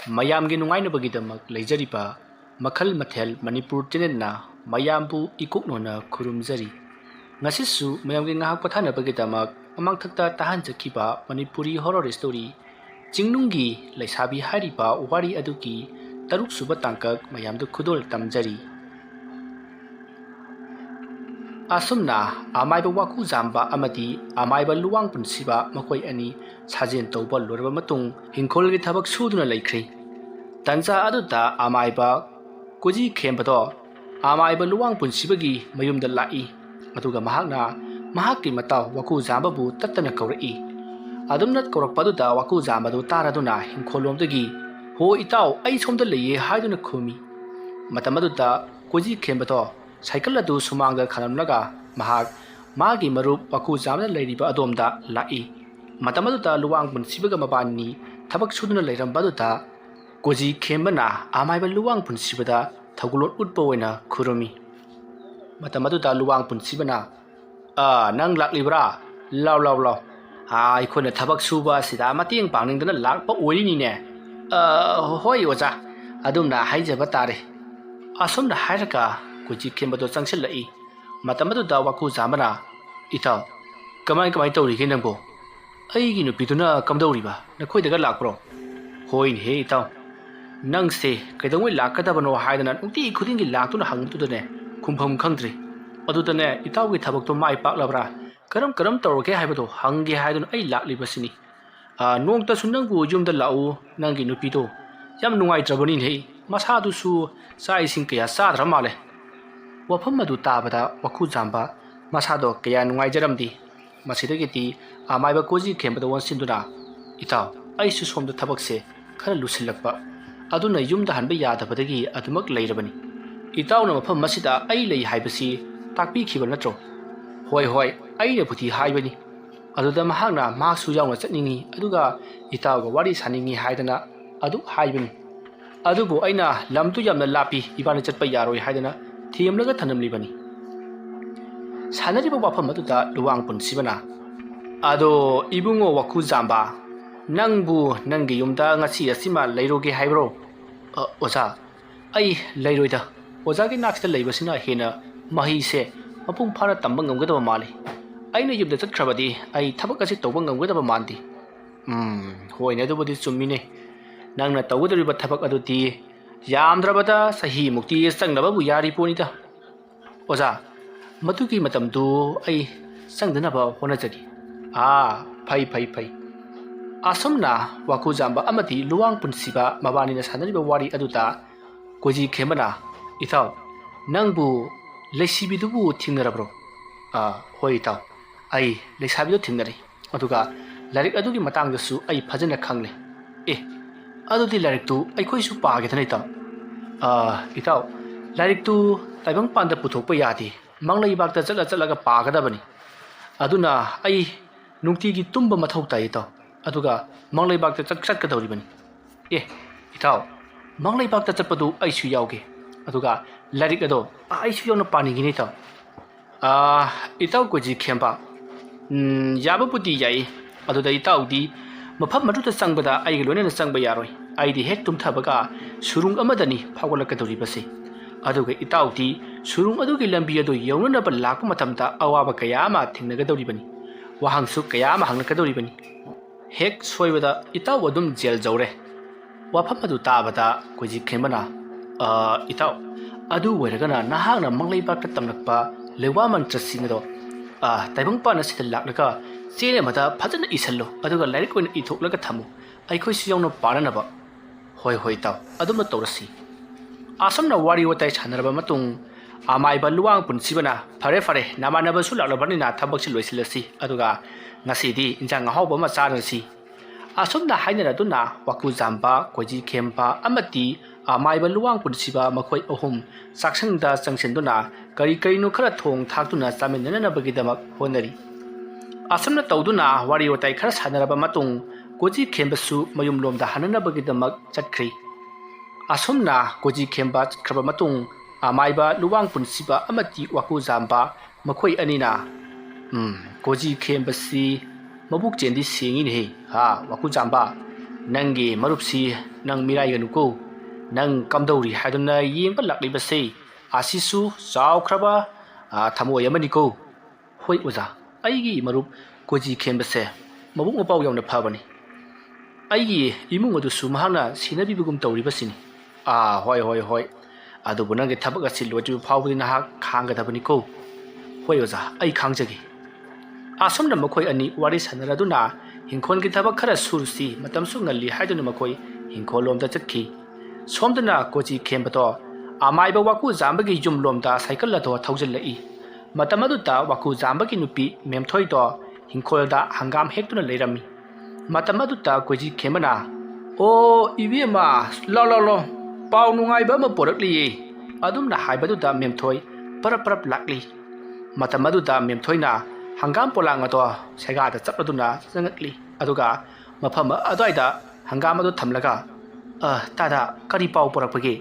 ꯃꯌꯥꯝꯒꯤ ꯅꯨꯡꯉꯥꯏꯅꯕꯒꯤꯗꯃꯛ ꯂꯩꯖꯔꯤꯕ ꯃꯈꯜ ꯃꯊꯦꯜ ꯃꯅꯤꯄꯨꯔ ꯆꯦꯅꯦꯜꯅ ꯃꯌꯥꯝꯕꯨ ꯏꯀꯣꯛꯅꯣꯅ ꯈꯨꯔꯨꯝꯖꯔꯤ ꯉꯁꯤꯁꯨ ꯃꯌꯥꯝꯒꯤ ꯉꯥꯏꯍꯥꯛ ꯄꯣꯊꯥꯅꯕꯒꯤꯗꯃꯛ ꯃꯃꯥꯡꯊꯛꯇ ꯇꯥꯍꯟꯖꯈꯤꯕ ꯃꯅꯤꯄꯨꯔꯤ ꯍꯣꯔꯔ ꯁ꯭ꯇꯣꯔꯤ ꯆꯤꯡꯅꯨꯡꯒꯤ ꯂꯩꯁꯥꯕꯤ ꯍꯥꯏꯔꯤꯕ ꯋꯥꯔꯤ ꯑꯗꯨꯒꯤ ꯇꯔꯨꯛꯁꯨꯕ ꯇꯥꯡꯀꯛ ꯃꯌꯥꯝꯗ ꯈꯨꯗꯣꯜ ꯇꯝꯖꯔꯤ ꯑꯁꯨꯝꯅ ꯑꯃꯥꯏꯕ ꯋꯥꯀꯨꯖꯥꯝꯕ ꯑꯃꯗꯤ ꯑꯃꯥꯏꯕ ꯂꯨꯋꯥꯡ ꯄꯨꯟꯁꯤꯕ ꯃꯈꯣꯏ ꯑꯅꯤ ꯁꯥꯖꯦꯟ ꯇꯧꯕ ꯂꯣꯏꯔꯕ ꯃꯇꯨꯡ ꯍꯤꯡꯈꯣꯜꯒꯤ ꯊꯕꯛ ꯁꯨꯗꯨꯅ ꯂꯩꯈ꯭ꯔꯦ ꯇꯟꯖꯥ ꯑꯗꯨꯗ ꯑꯃꯥꯏꯕ ꯀꯨꯖꯤ ꯈꯦꯝꯕꯗꯣ ꯑꯃꯥꯏꯕ ꯂꯨꯋꯥꯡ ꯄꯨꯟꯁꯤꯕꯒꯤ ꯃꯌꯨꯝꯗ ꯂꯥꯛꯏ ꯑꯗꯨꯒ ꯃꯍꯥꯛꯅ ꯃꯍꯥꯛꯀꯤ ꯃꯇꯥꯎ ꯋꯥꯀꯨꯖꯥꯝꯕꯕꯨ ꯇꯠꯇꯅ ꯀꯧꯔꯛꯏ ꯑꯗꯨꯝꯅ ꯀꯧꯔꯛꯄ ꯑꯗꯨꯗ ꯋꯥꯀꯨꯖꯥꯝꯕꯗꯨ ꯇꯥꯔꯗꯨꯅ ꯍꯤꯡꯈꯣꯜꯂꯣꯝꯗꯒꯤ ꯍꯣ ꯏꯇꯥꯎ ꯑꯩ ꯁꯣꯝꯗ ꯂꯩꯌꯦ ꯍꯥꯏꯗꯨꯅ ꯈꯨꯝꯃꯤ ꯃꯇꯝ ꯑꯗꯨꯗ ꯀꯨꯖꯤ ꯈꯦꯝꯕꯗꯣ ꯁꯥꯏꯀꯜ ꯑꯗꯨ ꯁꯨꯃꯥꯡꯗ ꯈꯜꯂꯝꯂꯒ ꯃꯍꯥꯛ ꯃꯥꯒꯤ ꯃꯔꯨꯞ ꯋꯥꯀꯨꯖꯥꯝꯕꯅ ꯂꯩꯔꯤꯕ ꯑꯗꯣꯝꯗ ꯂꯥꯛꯏ ꯃꯇꯝ ꯑꯗꯨꯗ ꯂꯨꯋꯥꯡ ꯄꯨꯟꯁꯤꯕꯒ ꯃꯕꯥꯅꯤ ꯊꯕꯛ ꯁꯨꯗꯨꯅ ꯂꯩꯔꯝꯕ ꯑꯗꯨꯗ ꯀꯨꯖꯤ ꯈꯦꯝꯕꯅ ꯑꯃꯥꯏꯕ ꯂꯨꯋꯥꯡ ꯄꯨꯟꯁꯤꯕꯗ ꯊꯧꯒꯜꯂꯣꯟ ꯎꯠꯄ ꯑꯣꯏꯅ ꯈꯨꯔꯨꯝꯃꯤ ꯃꯇꯝ ꯑꯗꯨꯗ ꯂꯨꯋꯥꯡ ꯄꯨꯟꯁꯤꯕꯅ ꯅꯪ ꯂꯥꯛꯂꯤꯕ꯭ꯔꯥ ꯂꯥꯎ ꯂꯥꯎ ꯂꯥꯎ ꯑꯩꯈꯣꯏꯅ ꯊꯕꯛ ꯁꯨꯕ ꯑꯁꯤꯗ ꯃꯇꯦꯡ ꯄꯥꯡꯅꯤꯡꯗꯅ ꯂꯥꯛꯄ ꯑꯣꯏꯔꯤꯅꯤꯅꯦ ꯍꯣꯏ ꯑꯣꯖꯥ ꯑꯗꯨꯝꯅ ꯍꯥꯏꯖꯕ ꯇꯥꯔꯦ ꯑꯁꯨꯝꯅ ꯍꯥꯏꯔꯒ ꯀꯨꯖꯤ ꯈꯦꯝꯕꯗꯣ ꯆꯪꯁꯤꯜꯂꯛꯏ ꯃꯇꯝ ꯑꯗꯨꯗ ꯋꯥꯀꯨꯖꯥꯝꯕꯅ ꯏꯇꯥꯎ ꯀꯃꯥꯏ ꯇꯧꯔꯤꯒꯦ ꯅꯪꯕꯣ ꯑꯩꯒꯤ ꯅꯨꯄꯤꯗꯨꯅ ꯀꯝꯗꯧꯔꯤꯕ ꯅꯈꯣꯏꯗꯒ ꯂꯥꯛꯄ꯭ꯔꯣ ꯍꯣꯏꯅꯦꯍꯦ ꯏꯇꯥꯎ ꯅꯪꯁꯦ ꯀꯩꯗꯧꯉꯩ ꯂꯥꯛꯀꯗꯕꯅꯣ ꯍꯥꯏꯗꯅ ꯅꯨꯡꯇꯤ ꯈꯨꯗꯤꯡꯒꯤ ꯂꯥꯛꯇꯨꯅ ꯍꯪꯕꯗꯨꯗꯅꯦ ꯈꯨꯝꯐꯝ ꯈꯪꯗ꯭ꯔꯤ ꯑꯗꯨꯗꯅꯦ ꯏꯇꯥꯎꯒꯤ ꯊꯕꯛꯇꯣ ꯃꯥꯏ ꯄꯥꯛꯂꯕ꯭ꯔꯥ ꯀꯔꯝ ꯇꯧꯔꯒꯦ ꯍꯥꯏꯕꯗꯣ ꯍꯪꯒꯦ ꯍꯥꯏꯗꯨꯅ ꯑꯩ ꯂꯥꯛꯂꯤꯕꯁꯤꯅꯤ ꯅꯣꯡꯇꯁꯨ ꯅꯪꯕꯨ ꯌꯨꯝꯗ ꯂꯥꯛꯎ ꯅꯪꯒꯤ ꯅꯨꯄꯤꯗꯣ ꯌꯥꯝ ꯅꯨꯡꯉꯥꯏꯇ꯭ꯔꯕꯅꯤꯅꯦ ꯃꯁꯥꯗꯨꯁꯨ ꯆꯥꯛ ꯏꯁꯤꯡꯀꯌꯥ ꯆꯥꯗ꯭ꯔ ꯃꯥꯜꯂꯦ ꯋꯥꯐꯝ ꯑꯗꯨ ꯇꯥꯕꯗ ꯋꯥꯀꯨꯖꯥꯝꯕ ꯃꯁꯥꯗꯣ ꯀꯌꯥ ꯅꯨꯡꯉꯥꯏꯖꯔꯝꯗꯦ ꯃꯁꯤꯗꯒꯤꯗꯤ ꯑꯃꯥꯏꯕ ꯀꯨꯖꯤ ꯈꯦꯝꯕꯗ ꯑꯣꯟꯁꯤꯟꯗꯨꯅ ꯏꯇꯥꯎ ꯑꯩꯁꯨ ꯁꯣꯝꯗ ꯊꯕꯛꯁꯦ ꯈꯔ ꯂꯨꯁꯤꯜꯂꯛꯄ ꯑꯗꯨꯅ ꯌꯨꯝꯗ ꯍꯟꯕ ꯌꯥꯗꯕꯗꯒꯤ ꯑꯗꯨꯃꯛ ꯂꯩꯔꯕꯅꯤ ꯏꯇꯥꯎꯅ ꯃꯐꯝ ꯑꯁꯤꯗ ꯑꯩ ꯂꯩ ꯍꯥꯏꯕꯁꯤ ꯇꯥꯛꯄꯤꯈꯤꯕ ꯅꯠꯇ꯭ꯔꯣ ꯍꯣꯏ ꯑꯩꯅꯕꯨꯗꯤ ꯍꯥꯏꯕꯅꯤ ꯑꯗꯨꯗ ꯃꯍꯥꯛꯅ ꯃꯍꯥꯛꯁꯨ ꯌꯥꯎꯅ ꯆꯠꯅꯤꯡꯉꯤ ꯑꯗꯨꯒ ꯏꯇꯥꯎꯒ ꯋꯥꯔꯤ ꯁꯥꯅꯤꯡꯉꯤ ꯍꯥꯏꯗꯅ ꯑꯗꯨ ꯍꯥꯏꯕꯅꯤ ꯑꯗꯨꯕꯨ ꯑꯩꯅ ꯂꯝꯗꯨ ꯌꯥꯝꯅ ꯂꯥꯞꯄꯤ ꯏꯕꯥꯅꯤ ꯆꯠꯄ ꯌꯥꯔꯣꯏ ꯍꯥꯏꯗꯅ ꯊꯦꯝꯂꯒ ꯊꯅꯝꯂꯤꯕꯅꯤ ꯁꯥꯟꯅꯔꯤꯕ ꯋꯥꯐꯝ ꯑꯗꯨꯗ ꯂꯨꯋꯥꯡ ꯄꯨꯟꯁꯤꯕꯅ ꯑꯗꯣ ꯏꯕꯨꯡꯉꯣ ꯋꯥꯀꯨꯖꯥꯝꯕ ꯅꯪꯕꯨ ꯅꯪꯒꯤ ꯌꯨꯝꯗ ꯉꯁꯤ ꯑꯁꯤꯃ ꯂꯩꯔꯣꯒꯦ ꯍꯥꯏꯕ꯭ꯔꯣ ꯑꯣꯖꯥ ꯑꯩ ꯂꯩꯔꯣꯏꯗ ꯑꯣꯖꯥꯒꯤ ꯅꯥꯛꯁꯤꯗ ꯂꯩꯕꯁꯤꯅ ꯍꯦꯟꯅ ꯃꯍꯩꯁꯦ ꯃꯄꯨꯡ ꯐꯥꯅ ꯇꯝꯕ ꯉꯝꯒꯗꯕ ꯃꯥꯜꯂꯤ ꯑꯩꯅ ꯌꯨꯝꯗ ꯆꯠꯈ꯭ꯔꯕꯗꯤ ꯑꯩ ꯊꯕꯛ ꯑꯁꯤ ꯇꯧꯕ ꯉꯝꯒꯗꯕ ꯃꯥꯟꯗꯦ ꯍꯣꯏꯅꯦ ꯑꯗꯨꯕꯨꯗꯤ ꯆꯨꯝꯃꯤꯅꯦ ꯅꯪꯅ ꯇꯧꯒꯗꯧꯔꯤꯕ ꯊꯕꯛ ꯑꯗꯨꯗꯤ ꯌꯥꯝꯗ꯭ꯔꯕꯗ ꯆꯍꯤꯃꯨꯛꯇꯤ ꯆꯪꯅꯕꯕꯨ ꯌꯥꯔꯤ ꯄꯣꯠꯅꯤꯗ ꯑꯣꯖꯥ ꯃꯗꯨꯒꯤ ꯃꯇꯝꯗꯨ ꯑꯩ ꯆꯪꯗꯅꯕ ꯍꯣꯠꯅꯖꯒꯦ ꯐꯩ ꯑꯁꯨꯝꯅ ꯋꯥꯀꯨꯖꯥꯝꯕ ꯑꯃꯗꯤ ꯂꯨꯋꯥꯡ ꯄꯨꯟꯁꯤꯕ ꯃꯕꯥꯅꯤꯅ ꯁꯥꯟꯅꯔꯤꯕ ꯋꯥꯔꯤ ꯑꯗꯨꯗ ꯀꯨꯖꯤ ꯈꯦꯝꯕꯅ ꯏꯇꯥꯎ ꯅꯪꯕꯨ ꯂꯩꯁꯤꯕꯤꯗꯨꯕꯨ ꯊꯦꯡꯅꯔꯕ꯭ꯔꯣ ꯍꯣꯏ ꯏꯇꯥꯎ ꯑꯩ ꯂꯩꯁꯥꯕꯤꯗꯨ ꯊꯦꯡꯅꯔꯦ ꯑꯗꯨꯒ ꯂꯥꯏꯔꯤꯛ ꯑꯗꯨꯒꯤ ꯃꯇꯥꯡꯗꯁꯨ ꯑꯩ ꯐꯖꯅ ꯈꯪꯂꯦ ꯑꯗꯨꯗꯤ ꯂꯥꯏꯔꯤꯛꯇꯨ ꯑꯩꯈꯣꯏꯁꯨ ꯄꯥꯒꯦꯗꯅ ꯏꯇꯥꯎ ꯂꯥꯏꯔꯤꯛꯇꯨ ꯇꯥꯏꯕꯪꯄꯥꯟꯗ ꯄꯨꯊꯣꯛꯄ ꯌꯥꯗꯦ ꯃꯪꯂꯩꯕꯥꯛꯇ ꯆꯠꯂꯒ ꯄꯥꯒꯗꯕꯅꯤ ꯑꯗꯨꯅ ꯑꯩ ꯅꯨꯡꯇꯤꯒꯤ ꯇꯨꯝꯕ ꯃꯊꯧ ꯇꯥꯏ ꯏꯇꯥꯎ ꯑꯗꯨꯒ ꯃꯪꯂꯩꯕꯥꯛꯇ ꯆꯠꯀꯗꯧꯔꯤꯕꯅꯤ ꯏꯇꯥꯎ ꯃꯪꯂꯩꯕꯥꯛꯇ ꯆꯠꯄꯗꯨ ꯑꯩꯁꯨ ꯌꯥꯎꯒꯦ ꯑꯗꯨꯒ ꯂꯥꯏꯔꯤꯛ ꯑꯗꯣ ꯑꯩꯁꯨ ꯌꯥꯎꯅ ꯄꯥꯅꯤꯡꯉꯤꯅꯤ ꯏꯇꯥꯎ ꯀꯨꯖꯤ ꯈꯦꯝꯕ ꯌꯥꯕꯕꯨꯗꯤ ꯌꯥꯏ ꯑꯗꯨꯗ ꯏꯇꯥꯎꯗꯤ ꯃꯐꯝ ꯑꯗꯨꯗ ꯆꯪꯕꯗ ꯑꯩꯒ ꯂꯣꯏꯅꯅ ꯆꯪꯕ ꯌꯥꯔꯣꯏ ꯑꯩꯗꯤ ꯍꯦꯛ ꯇꯨꯝꯊꯕꯒ ꯁꯨꯔꯨꯡ ꯑꯃꯗꯅꯤ ꯐꯥꯎꯒꯠꯂꯛꯀꯗꯧꯔꯤꯕꯁꯦ ꯑꯗꯨꯒ ꯏꯇꯥꯎꯗꯤ ꯁꯨꯔꯨꯡ ꯑꯗꯨꯒꯤ ꯂꯝꯕꯤ ꯑꯗꯨ ꯌꯧꯅꯅꯕ ꯂꯥꯛꯄ ꯃꯇꯝꯗ ꯑꯋꯥꯕ ꯀꯌా ꯑꯃ ꯊꯦꯡꯅꯒꯗꯧꯔꯤꯕꯅꯤ ꯋꯥꯍꯪꯁꯨ ꯀꯌా ꯑꯃ ꯍꯪꯂꯛꯀꯗꯧꯔꯤꯕꯅꯤ ꯍꯦꯛ ꯁꯣꯏꯕꯗ ꯏꯇꯥꯎ ꯑꯗꯨꯝ ꯖꯦꯜ ꯖꯧꯔꯦ ꯋꯥꯐꯝ ꯑꯗꯨ ꯇꯥꯕꯗ ꯀꯨꯖꯤ ꯈꯦꯝꯕꯅ ꯏꯇꯥꯎ ꯑꯗꯨ ꯑꯣꯏꯔꯒꯅ ꯅꯍꯥꯛꯅ ꯃꯪꯂꯩꯕꯥꯛꯇ ꯇꯝꯂꯛꯄ ꯂꯩꯋꯥ ꯃꯟꯇ꯭ꯔꯁꯤꯡ ꯑꯗꯣ ꯇꯥꯏꯕꯪꯄꯥꯟ ꯑꯁꯤꯗ ꯂꯥꯛꯂꯒ ꯆꯦ ꯑꯃꯗ ꯐꯖꯅ ꯏꯁꯜꯂꯨ ꯑꯗꯨꯒ ꯂꯥꯏꯔꯤꯛ ꯑꯣꯏꯅ ꯏꯊꯣꯛꯂꯒ ꯊꯝꯃꯨ ꯑꯩꯈꯣꯏꯁꯨ ꯌꯥꯎꯅ ꯄꯥꯅꯅꯕ ꯍꯣꯏ ꯏꯇꯥꯎ ꯑꯗꯨꯝꯅ ꯇꯧꯔꯁꯤ ꯑꯁꯨꯝꯅ ꯋꯥꯔꯤ ꯋꯥꯇꯥꯏ ꯁꯥꯟꯅꯔꯕ ꯃꯇꯨꯡ ꯑꯃꯥꯏꯕ ꯂꯨꯋꯥꯡ ꯄꯨꯟꯁꯤꯕꯅ ꯐꯔꯦ ꯅꯃꯥꯟꯅꯕꯁꯨ ꯂꯥꯛꯂꯕꯅꯤꯅ ꯊꯕꯛꯁꯤ ꯂꯣꯏꯁꯤꯜꯂꯁꯤ ꯑꯗꯨꯒ ꯉꯁꯤꯗꯤ ꯏꯟꯖꯥꯡ ꯑꯍꯥꯎꯕ ꯑꯃ ꯆꯥꯔꯁꯤ ꯑꯁꯨꯝꯅ ꯍꯥꯏꯅꯔꯗꯨꯅ ꯋꯥꯀꯨꯖꯥꯝꯕ ꯀꯣꯏꯖꯤ ꯈꯦꯝꯕ ꯑꯃꯗꯤ ꯑꯃꯥꯏꯕ ꯂꯨꯋꯥꯡ ꯄꯨꯟꯁꯤꯕ ꯃꯈꯣꯏ ꯑꯍꯨꯝ ꯆꯥꯛꯁꯪꯗ ꯆꯪꯁꯤꯟꯗꯨꯅ ꯀꯔꯤꯅꯣ ꯈꯔ ꯊꯣꯡ ꯊꯥꯛꯇꯨꯅ ꯆꯥꯃꯤꯟꯅꯅꯕꯒꯤꯗꯃꯛ ꯍꯣꯠꯅꯔꯤ ꯑꯁꯨꯝꯅ ꯇꯧꯗꯨꯅ ꯋꯥꯔꯤ ꯋꯥꯇꯥꯏ ꯈꯔ ꯁꯥꯟꯅꯔꯕ ꯃꯇꯨꯡ ꯀꯣꯖꯤ ꯈꯦꯝꯕꯁꯨ ꯃꯌꯨꯝꯂꯣꯝꯗ ꯍꯟꯅꯅꯕꯒꯤꯗꯃꯛ ꯆꯠꯈ꯭ꯔꯤ ꯑꯁꯨꯝꯅ ꯀꯣꯖꯤ ꯈꯦꯝꯕ ꯆꯠꯈ꯭ꯔꯕ ꯃꯇꯨꯡ ꯑꯃꯥꯏꯕ ꯂꯨꯋꯥꯡ ꯄꯨꯟꯁꯤꯕ ꯑꯃꯗꯤ ꯋꯥꯀꯨꯖꯥꯝꯕ ꯃꯈꯣꯏ ꯑꯅꯤꯅ ꯀꯣꯖꯤ ꯈꯦꯝꯕꯁꯤ ꯃꯕꯨꯛ ꯆꯦꯟꯗꯤ ꯁꯦꯡꯉꯤꯅꯦꯍꯦ ꯋꯥꯀꯨꯖꯥꯝꯕ Nangi marupsi nang mirai ganuko nang kamdauri haiduna yengba laklibase asisu chawkhraba thamoy amani ko hoi oza aigi marup koji khenbase mabuk mapau yauna phabani aigi imung adu su mahana sinabi bugum tawribasini hoi adubu nangi thabak asi loju phawbudi na khanga dabani ko hoi oza ai khangjagi asomna makhoi ani wari sanaraduna हिंखोल की थबक खरा सुरसी मतम सु ngली हाइदुन मखोय हिंखोल लोमदा चखि सोमदना कोची खेमबतो आमाइबा वाकु जामबगी जुम लोमदा cycle लतो थौजलई मतम अदुता वाकु जामबगी नुपी मेमथोय तो हिंखोलदा हंगाम हेक्तुन Laramie मतम अदुता कोची खेमना ओ इबेमा लो पाउ नुंगाइबा म पोरकली अदुमना हाइबदुता मेमथोय परप लाकली मतम अदुता मेमथोयना hangam polang ato sega da chapladuna jangakli aduga mafam adwaida hangam adu thamlaga tada kari pau porakpage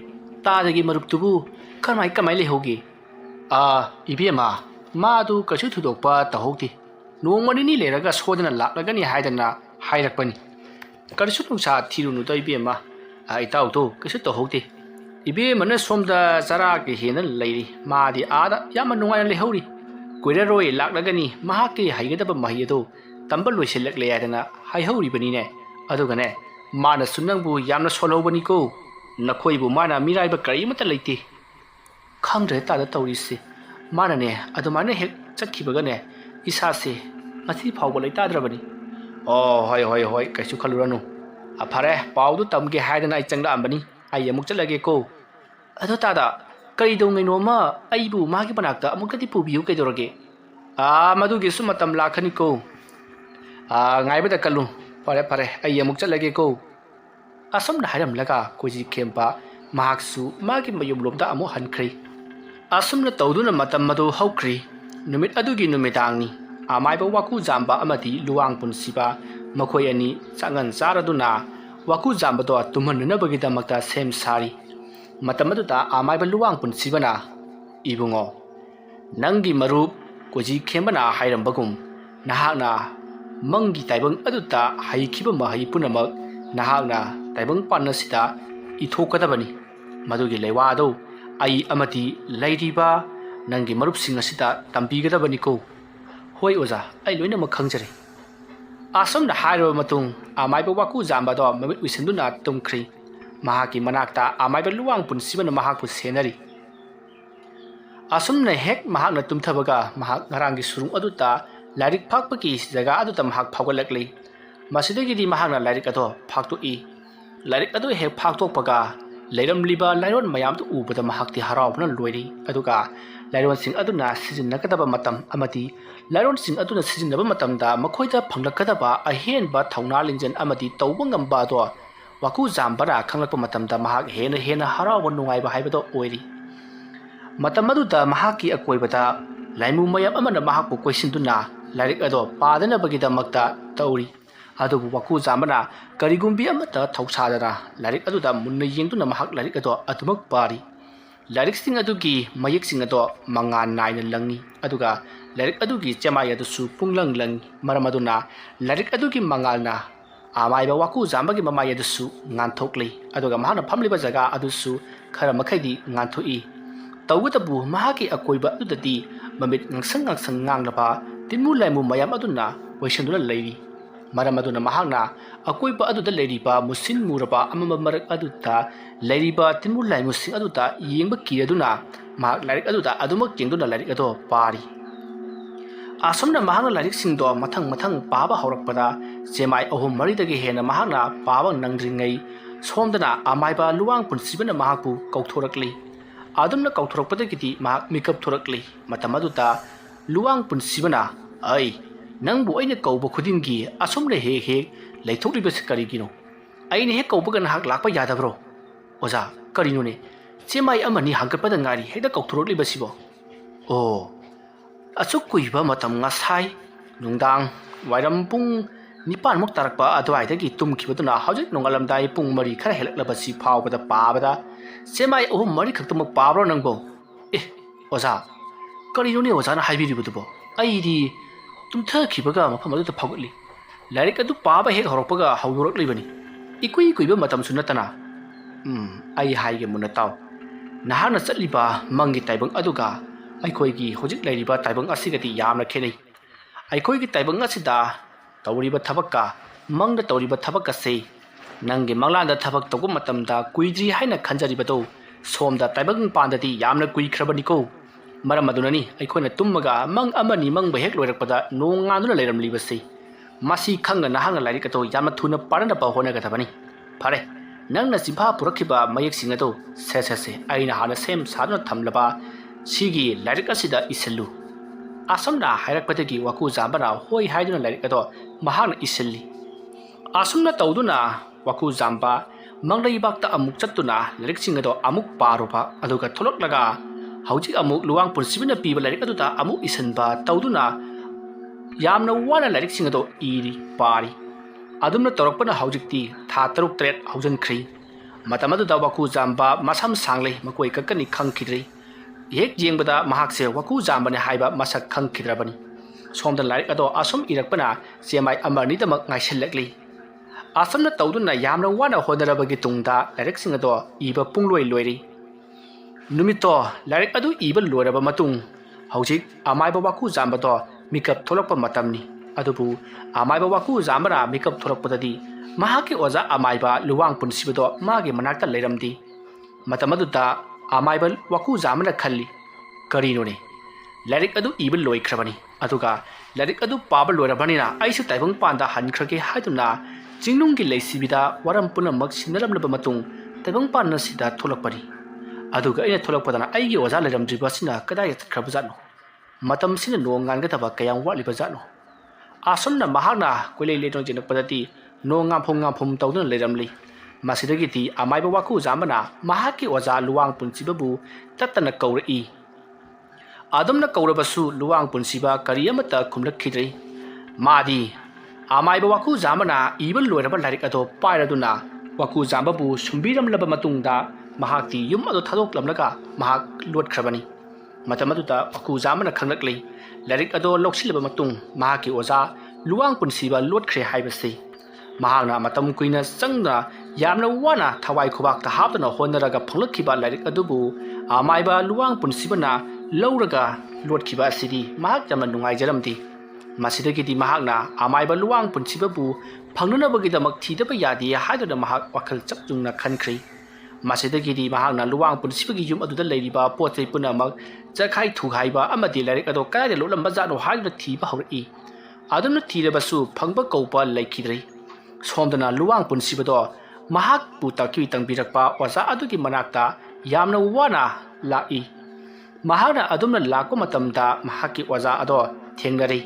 tadagi marup tubu kamai lehogi ibema ma adu kachu thudokpa tahokti nongmani ni leraga sodana laklagani haidana hairakpani kachu nungsa thirunu to ibema itau to kachu tahokti ibema na somda zara ke hena leiri ma di ada yama nungai lehori Kuiraroi laklagani mahaki haigedaba mahiyado tambal loisilakle yadana haihoribani ne adugane mana sunangbu yamna solobani ko nakhoibu mana miraiba karimata leite khangre tada tawrisi mana ne adumane hek chakhibagane isase mathi phawba leitadrabani hoi kaisu khaluranu afare paudu tamge haidana ai changla ambani ai amuk chalage ko ado tada kari dong ngai noma aibu magi panakta amukati pubiu kaidorage madugi sumatam lakhani ko ngai bada kalu pare ai amuk chalage ko asam na haram laga koji khempa mahaksu magi mayum lomda amu hankhri asam na tawduna matam madu hawkhri numit adugi numitangni amai ba waku jamba amati luwang punsiba makhoi ani changan charaduna waku jamba to tumanna bagi damakta sem sari Matamaduta amai baluang pun sibana ibungo nangi marup koji khembana hairam bagum nahakna mangi taibang aduta haikhiba mahai punamak nahakna taibang panna sita ithokadabani madugi leiwa do ai amati leiriba nangi marup singa sita tambigadabani ko hoi oza ai loina ma khangjare asam na hairo matung amai ba waku jamba do mamit wisenduna tumkhri mahaki manakta amaiba luwang punsibana mahakpu senari asumna hek mahakna tumthabaga mahak ngarangi surung aduta larik phakpaki jaga aduta mahak phawgalakli masidagidi mahakna larik ado phaktu i larik adu hek phaktokpaga leiramliba lairon mayam tu ubada mahakti harawbna loiri aduga lairon sing aduna sijinnakadaba matam amati lairon sing aduna sijinaba matamda makhoida phanglakadaba ahenba thauna linjan amati tawbangamba do waku jambara khanglakpa matamda mahak hena harawa nungaiba haibado oiri matamadda mahaki akoibada laimu mayam amana mahakpu koisinduna larik ado padana bagida makta tauri adubu waku jambana karigumbi amata thausadana larik aduda munna yengduna mahak larik ado atumak pari larik sing adugi mayek sing ado mangan naina langi aduga larik adugi chamai adu su punglang lang maramaduna larik adugi mangalna amai ba waku jambagi mamai adusu nganthokli aduga mahana phamliba jaga adusu khara makhai nganthoi tawutabu mahaki akoiba adudati mamit ngangsang nganglaba tinmu laimu mayam aduna waisanduna leiri maramaduna mahakna akoiba aduda leiriba musin muraba amama marak aduta leiriba tinmu laimu sing aduta yengba kiraduna mahak larik aduta adumak jengduna larik ado pari asomna mahakna larik singdo mathang paba haurakpada semai ahum maridagi hena mahakna paba nangdringai somdana amaiba luwang punsibana mahakpu kauthorakli adumna kauthorakpadagidi mahak mikap thorakli matamaduta luwang punsibana ai nangbu aina kauba khudingi asomna he leithokliba karigino aina he kauba nahak lakpa yadabro oja karino ne semai amani hangkatpada ngari heda kauthorakliba sibo o asuk kuiba matam ngasai nungdang wairam pung nipan mok tarakpa adwaidagi tumkhibaduna hojik nongalamdai pung mari khara helaklabasi phawbada pabada semai ohum mari khaktamak pabro nangbo oza karino ne oza na haibiribudubo aidi tumtha khibaga mafam adu phagli larik adu paba hek horokpaga hawdoraklibani ikui kuiba matam sunatana ai haige muna taw nahana chatliba mangi taibang aduga aikoigi hojik lairiba taibang asigati yamna khenei aikoigi taibang asida tawriba thabakka mangda tawriba thabakka se nangi manglanda thabak togu matamda kuidri haina khanjaribado somda taibang pandati yamna kui khrabaniko maram adunani aikoina tummaga mang amani mang bahek loirakpada nonganduna leiramlibase masi khanga nahanga lairikato yamna thuna parana pa hona gadabani phare nangna sibha purakhiba mayek singado se aina hana sem saduna thamlaba sigi lairik asida isellu asomna hairakpadagi waku jambara hoi haiduna lairikado mahana iselli asomna tawduna waku jamba manglai-bakta amuk chattuna lairik singado amuk paruba aduga tholoklaga hauji amuk luwang punsibina piba lairik aduda amuk isanba tawduna yamna wana lairik singado iri pari adumna torokpana haujikti tha taruk tret haujankhri matamadu waku jamba masam sangle makoi kakani khangkhidri hek jengbada mahakse waku jamba ne haiba masak khangkhidrabani somda lairik ado asum irakpana semai amarni damak ngaiselakli asomna tawduna yamna wana hodarabagi tungda lairik singado iba pungloi loiri numito lairik adu iba loiraba matung haujik amaiba waku jamba do mikap tholokpa matamni adubu amaiba waku jambara mikap tholokpadadi mahaki oza amaiba luwang punsibado mage manakta leiramdi matamaduda amaiba waku jambana khalli karinone lairik adu iba loikrabani aduga lairik adu paba loirabanina aisu taibang panda hankrage haiduna jingnunggi leisibida waram punamak sinaramlaba matung taibang panna sida tholakpari aduga ina tholakpadana aigi oza leiramdribasina kadai khrabajano matam sina nongan taba kayang walibajano asomna mahakna koilei leitong jenakpadati nongam phom tawduna leiramli masidagiti amaiba waku jambana mahaki oza luwang punsibabu tattana kaurei adumna kaurabasu luwang punsiba kariyamata khumlakhidrei madi amaiba waku jambana ibal loiraba lairik ado pairaduna waku jambabu sumbiramlaba matungda mahakti yum ado thadoklamlaga mahak lotkhrabani matamaduda waku jambana khanglakli lairik ado loksilaba matung mahaki oza luwang punsiba lotkhre haibase mahakna matam kuina changna yamna wana thawai khubak ta hapna honaraga phanglakhiba lairik adubu amaiba luwang punsibana lauraga lotkhiba asidi mahak jamna nungaijaramdi masidagidi mahakna amaiba luwang punsibabu phangnunabagidamak thidaba yadi haiduna mahak wakhal chapjungna khankhri masidagidi mahakna luwang punsibagi yum aduda leiriba pochai punamak chakhai thughaiba amadi lairik ado kayade lolamba jano haiduna thiba hawri adumna thirabasu phangba kaupa laikhidrei somdana luwang punsibado mahak pu takui tangbirakpa oza adugi manakta yamna wana lai mahakna adumna lakpa matamda mahaki oza ado thengnari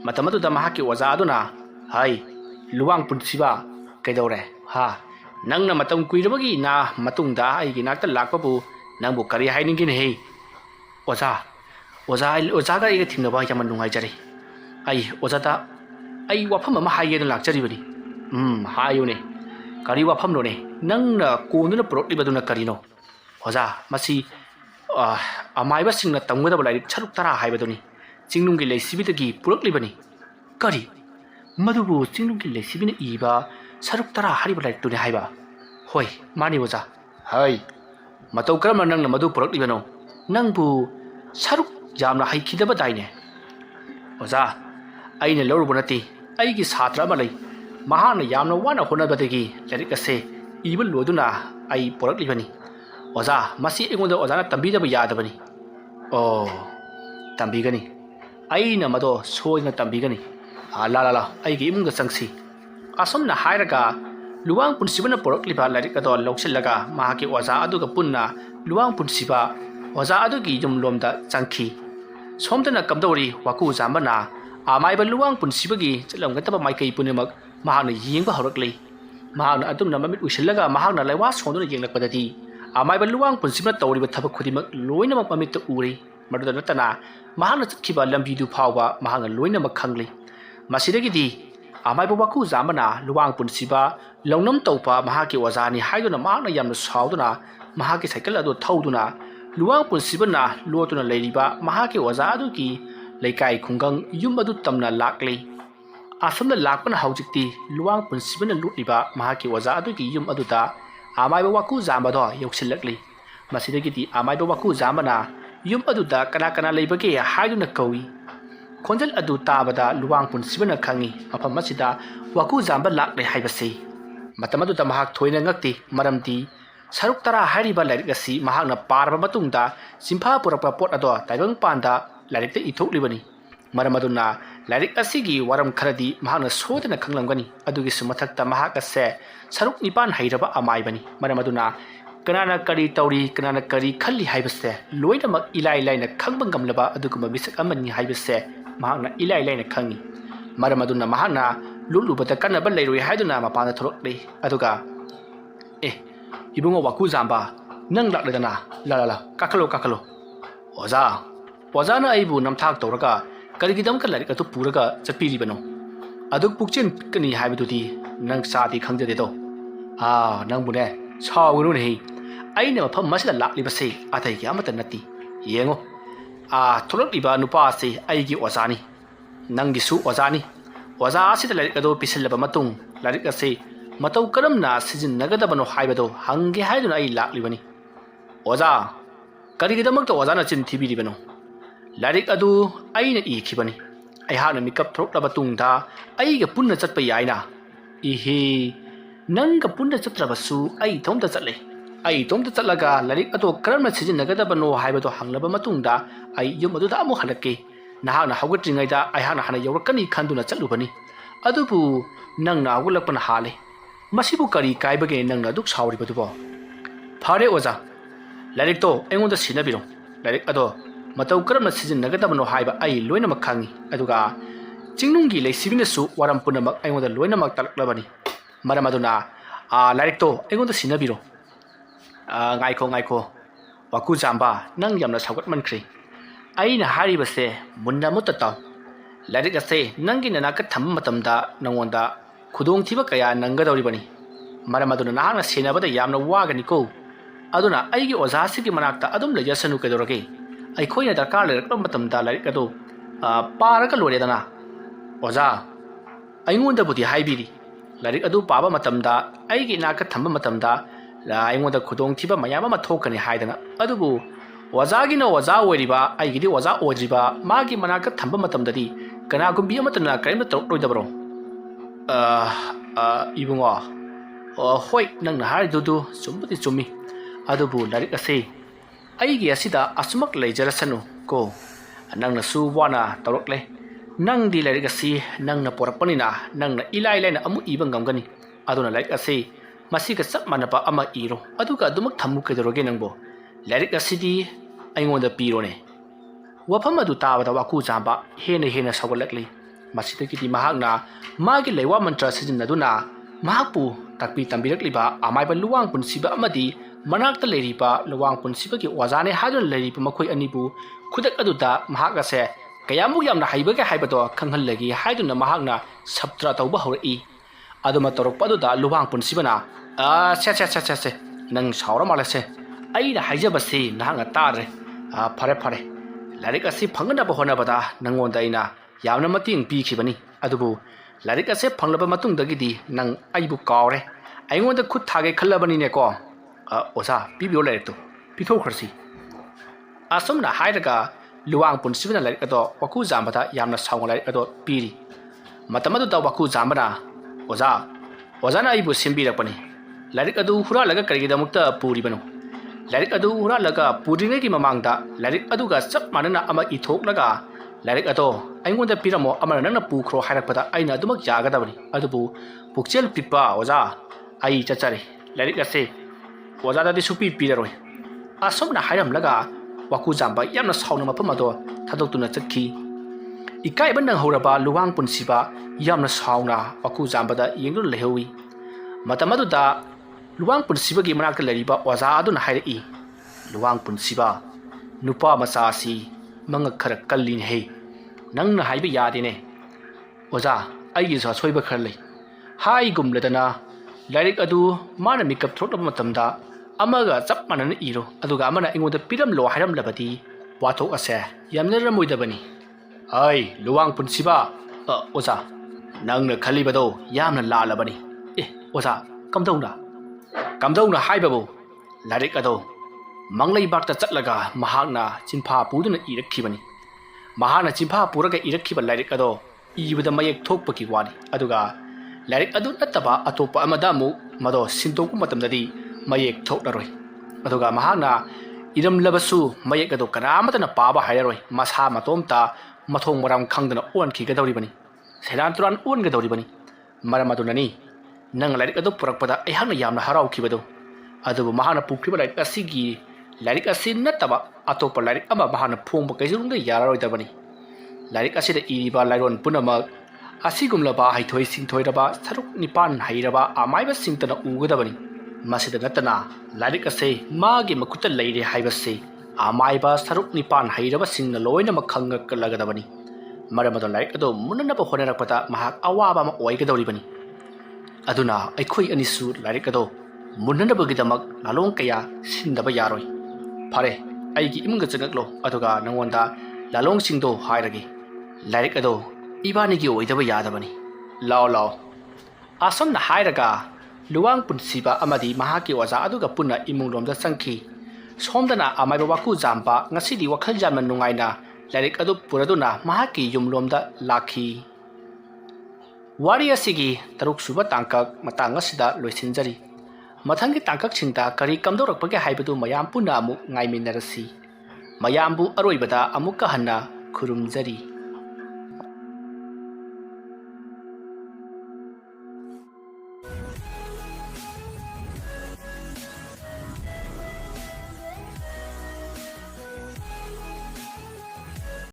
matamaduda mahaki oza aduna hai luwang punsiba kaidore ha nangna matam kuirabagi na matungda aigi nakta lakpabu nangbu kari hainingin he oza ga iga thingnaba yaman nungaijari ai ozada ai wafam ama haigena lakjaribani hayune kari wafam lone nangna konuna proklibaduna karino oza masi amaiba singna tamgadaba lairik charuk tara haibaduni jingnunggi leisibidagi puroklibani kari madubu jingnunggi leisibina iba saruk tara hariba lairik tune haiba hoi mani oza hai matau karamna nangna madu puroklibano nangbu saruk jamna haikidaba daine oza aina lorubunati aigi satra ama lei mahana yamna wana honabadagi lairik ase iba loduna ai poraklibani oza masi engonda ozana tambidaba yadabani oh tambigani aina mado soina tambigani la aigi imunga changsi asomna hairaga luwang punsibana porakliba lairik ado loksellaga mahaki oza aduga punna luwang punsiba oza adugi jumlomda changki somdana kamdori waku jambana amaiba luwang punsibagi chalamgataba maikai punemak mahana yengba horakli mahana adumna mamit uisellaga mahana laiwa sonduna yenglakpadati amaiba luwang punsibna tawriba thabak khudimak loinamak mamit uri maduda natana mahana chakhiba lambidu phawba mahana loinamak khangli masidagidi amaiba waku jambana luwang punsiba launam tawpa mahaki wazani haiduna mahana yamna sauduna mahaki cycle ado thauduna luwang punsibana lotuna leiriba mahaki waza aduki leikai khungang yum adu tamna lakli asumna lakpana haujikti luwang punsibana lutliba mahaki waza adugi yum aduda amaiba waku zamba do yoksilakli masidagiti amaiba waku zambana yum aduda kana kana leibage haiduna kawi khonjal adu tabada luwang punsibana khangi mafam masida waku zamba lakle haibase matam aduda mahak thoina ngakti maramti saruk tara hariba lairik asi mahakna parba matungda simpha purakpa pot ado taibang panda lairik te ithok maram aduna lairik asigi waram kharadi mahakna sodana khanglamgani adugi sumathakta mahak ase saruk nipan hairaba amai bani maram aduna kanana kari tauri kanana kari khalli haibase loinamak ilai laina khangbang gamlaba aduguma bisak amani haibase mahakna ilai laina khangi maram aduna mahakna lulubata kanaba leiroi haiduna mapana thorokle aduga ibungo waku zamba nang lakledana la kakalo oza na aibu namthak tawraga karigidam ka larik atu puraga chatpiribano aduk pukchen kani haibidudi nang sati khangjade do nang bune sawunu nei aina mafam masida laklibase athai ki amata nati yengo thulakliba nupa se aigi ozani nangi su ozani oza asida larik adu pisillaba matung larik ase matau karamna sizin nagadabano haibado hange haiduna ai laklibani oza karigidamakta ozana chin thibiribano larik adu aina ikhibani ai hana mikap throklaba tungda aiga punna chatpa yaina ihe nanga punna chatrabasu ai thomta chatle ai thomta chatlaga larik adu karamna sizin nagadabano haibado hanglaba matungda ai yum adu da amu halake nahana hawgatringaida ai hana yawrakani khanduna chatlubani adubu nangna agulakpana hale masibu kari kaibage nangna duk sauribadubo phare oza larik to engonda sinabiro larik ado matau karamna sizin nagadabano haiba ai loina makhangi aduga jingnungi leisibinasu waram punamak engonda loina mak talaklabani maram aduna larik to engonda sinabiro ngaiko waku zamba nang yamna sagat mankhri aina haribase munna mutataw larik ase nangi nanaka tham matamda nangonda khudong thiba kaya nangadawribani maram aduna nahana senabada yamna wagani ko aduna aigi ozasigi manakta adum lejasanu kedorage aikoina darkar lerakpa matamda larik adu paraga loredana oza aingonda budi haibiri larik adu paba matamda aigi naka thamba matamda aingonda khudong thiba mayama ma thokani haidana adubu wazagina waza oiriba aigidi waza odriba magi manaka thamba matamdadi kana gumbi amatana kaimna torloidabro ibungo hoi nangna haridudu sumbudi chumi adubu larik ase aigi asida asumak leijarasanu ko nangna su wana tawrakle nangdi larik asi nangna porakpanina nangna ilai laina amu iba ngamgani aduna larik ase masiga chap manapa ama iro aduga adumak thamu kedoroge nangbo larik asidi aingonda pirone wafam adu tabada waku jamba hena sawalakli masidagiti mahakna magi leiwa mantra sijinnaduna mahakpu takpi tambirakliba amaiba luwang punsiba amadi manakta leiriba luwang punsibagi wazane hadun leiriba makhoi anibu khudak aduda mahakase kayamu yamna haibage haibado khanghallagi haiduna mahakna sabtra tawba haurai aduma torokpa aduda luwang punsibana se nang sawra malase aina haijabase nahanga tare phare larik asi phanganaba honabada nangonda aina yamna mating pikhibani adubu larik ase phanglaba matungdagidi nang aibu kawre aingonda khut thage khallabani ne ko oza pibio larik to pithokhrasi asumna hairaga luwang punsibana larik ado waku jambada yamna sawng larik ado piri matamadu da waku jambana oza na aibu simbirakpani larik adu huralaga karigidamukta puribano larik adu huralaga purinegi mamangda larik aduga chap manana ama ithoklaga larik ado aingonda piramo amana nangna pukhro hairakpada aina adumak yagadabani adubu pukchel pipa oza ai chachare larik ase oza dadi supi piraroi asomna hairamlaga waku jamba yamna sauna mafam ado thadoktuna chakhi ikai ban nang horaba luwang punsiba yamna sauna waku jambada yengru lehowi matamadu da luwang punsiba gi manakta leriba oza aduna hairi luwang punsiba nupa masasi manga khara kallin he nangna haiba yadene oza aigi sa soiba kharlei hai gumladana larik adu mana mikap throklaba matamda amaga chap manana iro aduga amana ingoda piram lo hairam labadi wathok ase yamna ramoidabani ai luwang punsiba oza ꯅꯪꯅ ꯈꯜꯂꯤꯕꯗꯣ ꯌꯥꯝꯅ ꯂꯥꯜꯂꯕꯅꯤ ꯑꯣꯖꯥ ꯀꯝꯗꯧꯅ ꯍꯥꯏꯕꯕꯨ ꯂꯥꯏꯔꯤꯛ ꯑꯗꯣ ꯃꯪꯂꯩꯕꯥꯛꯇ ꯆꯠꯂꯒ ꯃꯍꯥꯛꯅ ꯆꯤꯟꯐꯥ ꯄꯨꯗꯨꯅ ꯏꯔꯛꯈꯤꯕꯅꯤ ꯃꯍꯥꯛꯅ ꯆꯤꯟꯐꯥ ꯄꯨꯔꯒ ꯏꯔꯛꯈꯤꯕ ꯂꯥꯏꯔꯤꯛ ꯑꯗꯣ ꯏꯕꯗ ꯃꯌꯦꯛ ꯊꯣꯛꯄꯒꯤ ꯋꯥꯅꯤ ꯑꯗꯨꯒ ꯂꯥꯏꯔꯤꯛ ꯑꯗꯨ ꯅꯠꯇꯕ ꯑꯇꯣꯞꯄ ꯑꯃꯗ ꯑꯃꯨꯛ ꯃꯗꯣ ꯁꯤꯟꯗꯣꯛꯄ ꯃꯇꯝꯗꯗꯤ ꯃꯌꯦꯛ ꯊꯣꯛꯂꯔꯣꯏ ꯑꯗꯨꯒ ꯃꯍꯥꯛꯅ ꯏꯔꯝꯂꯕꯁꯨ ꯃꯌꯦꯛ ꯑꯗꯣ ꯀꯅꯥꯃꯠꯇꯅ ꯄꯥꯕ ꯍꯩꯔꯔꯣꯏ ꯃꯁꯥ ꯃꯇꯣꯝꯇ ꯃꯊꯣꯡ ꯃꯔꯝ ꯈꯪꯗꯅ ꯑꯣꯟꯈꯤꯒꯗꯧꯔꯤꯕꯅꯤ ꯁꯦꯔꯥꯟ ꯇꯨꯔꯥꯟ ꯑꯣꯟꯒꯗꯧꯔꯤꯕꯅꯤ ꯃꯔꯝ ꯑꯗꯨꯅꯅꯤ ꯅꯪ ꯂꯥꯏꯔꯤꯛ ꯑꯗꯨ ꯄꯨꯔꯛꯄꯗ ꯑꯩꯍꯥꯛꯅ ꯌꯥꯝꯅ ꯍꯔꯥꯎꯈꯤꯕꯗꯣ ꯑꯗꯨꯕꯨ ꯃꯍꯥꯛꯅ ꯄꯨꯈ꯭ꯔꯤꯕ ꯂꯥꯏꯔꯤꯛ ꯑꯁꯤ ꯅꯠꯇꯕ ꯑꯇꯣꯞꯄ ꯂꯥꯏꯔꯤꯛ ꯑꯃ ꯃꯍꯥꯛꯅ ꯐꯣꯡꯕ ꯀꯩꯁꯨꯝꯗ ꯌꯥꯔꯔꯣꯏꯗꯕꯅꯤ ꯂꯥꯏꯔꯤꯛ ꯑꯁꯤꯗ ꯏꯔꯤꯕ ꯂꯥꯏꯔꯣꯟ ꯄꯨꯝꯅꯃꯛ ꯑꯁꯤꯒꯨꯝꯂꯕ ꯍꯩꯊꯣꯏ ꯁꯤꯡꯊꯣꯏꯔꯕ ꯁꯔꯨꯛ ꯅꯤꯄꯥꯟ ꯍꯩꯔꯕ ꯑꯃꯥꯏꯕꯁꯤꯡꯇꯅ ꯎꯒꯗꯕꯅꯤ ꯃꯁꯤꯗ ꯅꯠꯇꯅ ꯂꯥꯏꯔꯤꯛ ꯑꯁꯤ ꯃꯥꯒꯤ ꯃꯈꯨꯠꯇ ꯂꯩꯔꯦ ꯍꯥꯏꯕꯁꯤ ꯑꯃꯥꯏꯕ ꯁꯔꯨꯛ ꯅꯤꯄꯥꯟ ꯍꯩꯔꯕꯁꯤꯡꯅ ꯂꯣꯏꯅꯃꯛ ꯈꯪꯂꯒꯗꯕꯅꯤ ꯃꯔꯝ ꯑꯗꯨꯅ ꯂꯥꯏꯔꯤꯛ ꯑꯗꯨ ꯃꯨꯟꯅꯅꯕ ꯍꯣꯠꯅꯔꯛꯄꯗ ꯃꯍꯥꯛ ꯑꯋꯥꯕ ꯑꯃ ꯑꯣꯏꯒꯗꯧꯔꯤꯕꯅꯤ ꯑꯗꯨꯅ ꯑꯩꯈꯣꯏ ꯑꯅꯤꯁꯨ ꯂꯥꯏꯔꯤꯛ ꯑꯗꯨ ꯃꯨꯟꯅꯅꯕꯒꯤꯗꯃꯛ ꯂꯥꯂꯣꯡ ꯀꯌꯥ ꯁꯤꯟꯗꯕ ꯌꯥꯔꯣꯏ ꯐꯔꯦ ꯑꯩꯒꯤ ꯏꯃꯨꯡꯗ ꯆꯪꯉꯛꯂꯣ ꯑꯗꯨꯒ ꯅꯉꯣꯟꯗ ꯂꯥꯂꯣꯡꯁꯤꯡꯗꯣ ꯍꯥꯏꯔꯒꯦ ꯂꯥꯏꯔꯤꯛ ꯑꯗꯣ ꯏꯕꯥꯅꯤꯒꯤ ꯑꯣꯏꯗꯕ ꯌꯥꯗꯕꯅꯤ ꯂꯥꯛꯑꯣ ꯑꯁꯨꯝꯅ ꯍꯥꯏꯔꯒ ꯂꯨꯋꯥꯡ ꯄꯨꯟꯁꯤꯕ ꯑꯃꯗꯤ ꯃꯍꯥꯛꯀꯤ ꯑꯣꯖꯥ ꯑꯗꯨꯒ ꯄꯨꯟꯅ ꯏꯃꯨꯡꯂꯣꯝꯗ ꯆꯪꯈꯤ ꯁꯣꯝꯗꯅ ꯑꯃꯥꯏꯕ ꯋꯥꯀꯨꯖꯥꯝꯕ ꯉꯁꯤꯗꯤ ꯋꯥꯈꯜ ꯌꯥꯝꯅ ꯅꯨꯡꯉꯥꯏꯅ ꯂꯥꯏꯔꯤꯛ ꯑꯗꯨ ꯄꯨꯔꯗꯨꯅ ꯃꯍꯥꯛꯀꯤ ꯌꯨꯝꯂꯣꯝꯗ ꯂꯥꯛꯈꯤ ꯋꯥꯔꯤ ꯑꯁꯤꯒꯤ 6ꯁꯨꯕ ꯇꯥꯡꯀꯛ ꯃꯇꯥꯡ ꯑꯁꯤꯗ ꯂꯣꯏꯁꯤꯟꯖꯔꯤ ꯃꯊꯪꯒꯤ ꯇꯥꯡꯀꯛꯁꯤꯡꯗ ꯀꯔꯤ ꯀꯝꯗꯧꯔꯛꯄꯒꯦ ꯍꯥꯏꯕꯗꯨ ꯃꯌꯥꯝ ꯄꯨꯟꯅ ꯑꯃꯨꯛ ꯉꯥꯏꯃꯤꯟꯅꯔꯁꯤ ꯃꯌꯥꯝꯕꯨ ꯑꯔꯣꯏꯕꯗ ꯑꯃꯨꯛꯀ ꯍꯟꯅ ꯈꯨꯔꯨꯝꯖꯔꯤ